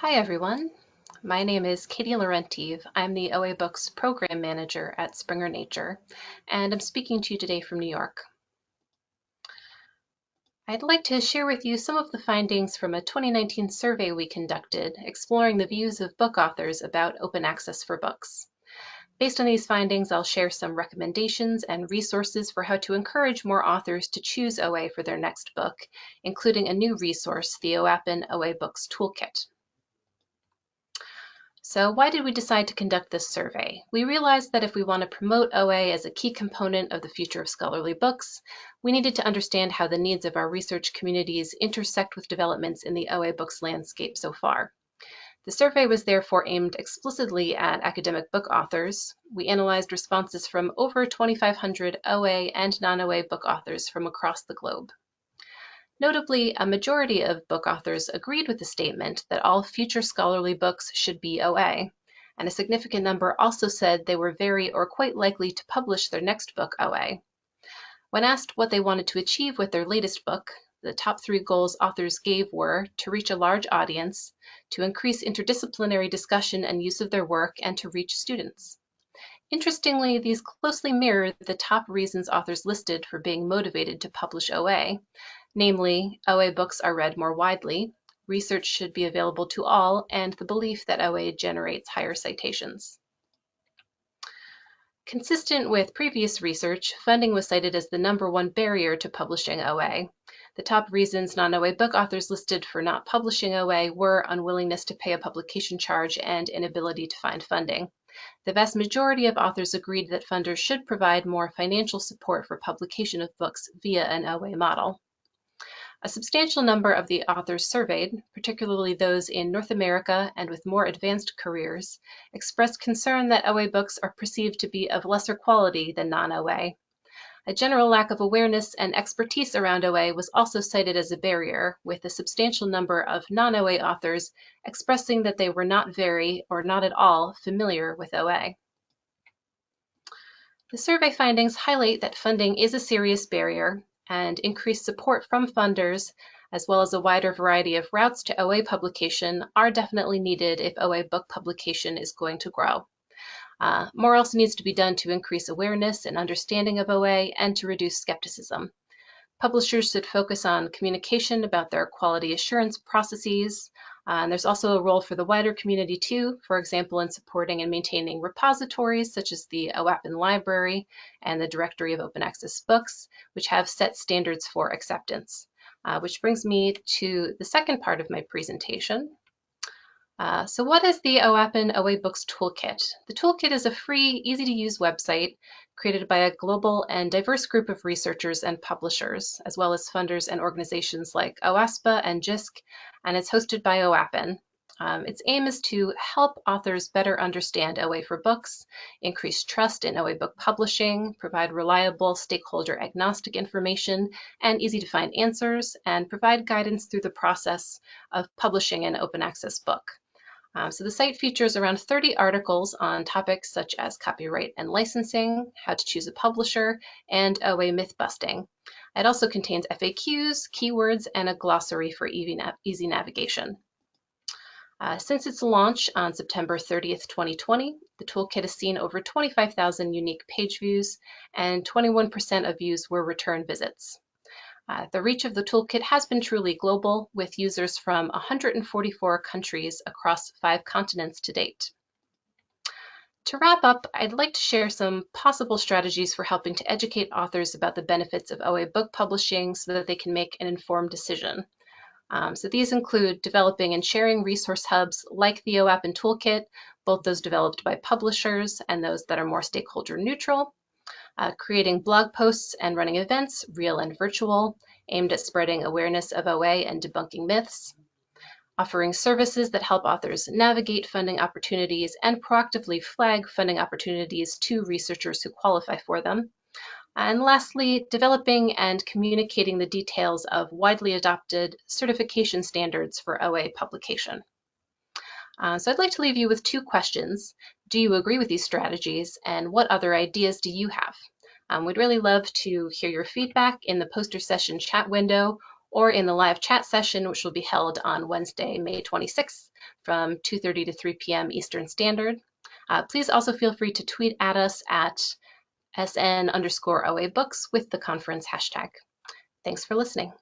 Hi everyone, my name is Katie Larentive. I'm the OA Books Program Manager at Springer Nature, and I'm speaking to you today from New York. I'd like to share with you some of the findings from a 2019 survey we conducted exploring the views of book authors about open access for books. Based on these findings, I'll share some recommendations and resources for how to encourage more authors to choose OA for their next book, including a new resource, the OAPEN OA Books Toolkit. So why did we decide to conduct this survey? We realized that if we want to promote OA as a key component of the future of scholarly books, we needed to understand how the needs of our research communities intersect with developments in the OA books landscape so far. The survey was therefore aimed explicitly at academic book authors. We analyzed responses from over 2,500 OA and non-OA book authors from across the globe. Notably, a majority of book authors agreed with the statement that all future scholarly books should be OA, and a significant number also said they were very or quite likely to publish their next book OA. When asked what they wanted to achieve with their latest book, the top 3 goals authors gave were to reach a large audience, to increase interdisciplinary discussion and use of their work, and to reach students. Interestingly, these closely mirror the top reasons authors listed for being motivated to publish OA, namely, OA books are read more widely, research should be available to all, and the belief that OA generates higher citations. Consistent with previous research, funding was cited as the #1 barrier to publishing OA. The top reasons non-OA book authors listed for not publishing OA were unwillingness to pay a publication charge and inability to find funding. The vast majority of authors agreed that funders should provide more financial support for publication of books via an OA model. A substantial number of the authors surveyed, particularly those in North America and with more advanced careers, expressed concern that OA books are perceived to be of lesser quality than non-OA. A general lack of awareness and expertise around OA was also cited as a barrier, with a substantial number of non-OA authors expressing that they were not very or not at all familiar with OA. The survey findings highlight that funding is a serious barrier, and increased support from funders, as well as a wider variety of routes to OA publication, are definitely needed if OA book publication is going to grow. More also needs to be done to increase awareness and understanding of OA and to reduce skepticism. Publishers should focus on communication about their quality assurance processes, and there's also a role for the wider community too, for example, in supporting and maintaining repositories such as the OAPEN Library and the Directory of Open Access Books, which have set standards for acceptance. Which brings me to the second part of my presentation. So what is the OAPEN OA Books Toolkit? The Toolkit is a free, easy-to-use website created by a global and diverse group of researchers and publishers, as well as funders and organizations like OASPA and JISC, and it's hosted by OAPEN. Its aim is to help authors better understand OA for books, increase trust in OA book publishing, provide reliable stakeholder-agnostic information and easy-to-find answers, and provide guidance through the process of publishing an open access book. So the site features around 30 articles on topics such as copyright and licensing, how to choose a publisher, and OA myth busting. It also contains FAQs, keywords, and a glossary for easy navigation. Since its launch on September 30th, 2020, the toolkit has seen over 25,000 unique page views, and 21% of views were return visits. The reach of the toolkit has been truly global, with users from 144 countries across 5 continents to date. To wrap up, I'd like to share some possible strategies for helping to educate authors about the benefits of OA book publishing so that they can make an informed decision. So these include developing and sharing resource hubs like the OAPEN Toolkit, both those developed by publishers and those that are more stakeholder neutral, creating blog posts and running events, real and virtual, aimed at spreading awareness of OA and debunking myths, offering services that help authors navigate funding opportunities and proactively flag funding opportunities to researchers who qualify for them, and lastly, developing and communicating the details of widely adopted certification standards for OA publication. So I'd like to leave you with 2 questions. Do you agree with these strategies, and what other ideas do you have? We'd really love to hear your feedback in the poster session chat window or in the live chat session, which will be held on Wednesday, May 26th from 2:30 to 3 p.m. Eastern Standard. Please also feel free to tweet at us at SN_OA books with the conference hashtag. Thanks for listening.